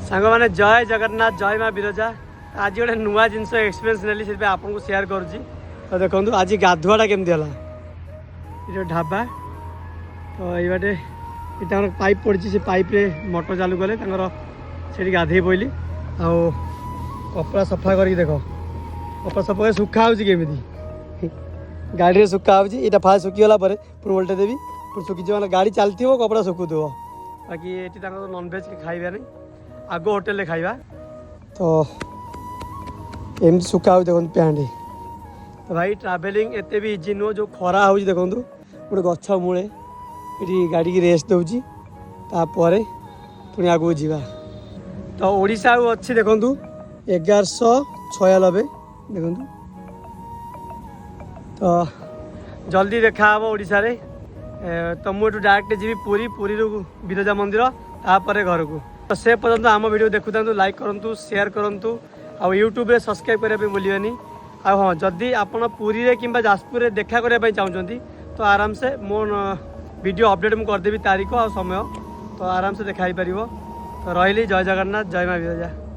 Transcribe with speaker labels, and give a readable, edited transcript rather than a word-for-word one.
Speaker 1: सांग मैंने जय जगन्नाथ जय माँ विरजा आज गोटे नुआ जिनस एक्सपीरियंस नेली से आपको शेयर करुँची तो देखो आज गाधुआटा केमती है ये ढाबा तो ये बाटे ये पाइप पड़ी से पाइप रे मोटर चालू कले से गाधे पड़ली आ कपड़ा सफा कर देख कपड़ा सफा कर सुखा होमी गाड़ी सुखा होता फास्ट सुखीगला पुणी उल्टे देवी पुणी सुखी मतलब गाड़ी चलती कपड़ा सुखुव बाकी ये नॉनभेज खाइबा नहीं आग होटेल खाइबा तो एमती सुखा हो देखो पैंट तो भाई ट्रावेलिंग एत भी इजी नुह जो खरा हो देखो गोटे गछ मूले ये गाड़ी की रेस्ट दूसरी तापर पुणी आगू जा तो ओडिशा अच्छी देखु 1196 देखु तो जल्दी देखा ओडिशा रे तो मुझे डायरेक्ट जी पुरी पुरी विरजा मंदिर तापर घर को तो से पर्यंत आम वीडियो देखु था लाइक करूँ शेयर करूँ आ यूट्यूब रे सब्सक्राइब करने भूलिए आ हाँ जदि आप पुरी रे कि जाजपुर रे देखा करने चाहते तो आराम से मो वीडियो अपडेट मुझे करदेवी तारीख आ समय तो आराम से देखा पार तो रही जय जगन्नाथ जय माँ विरजा।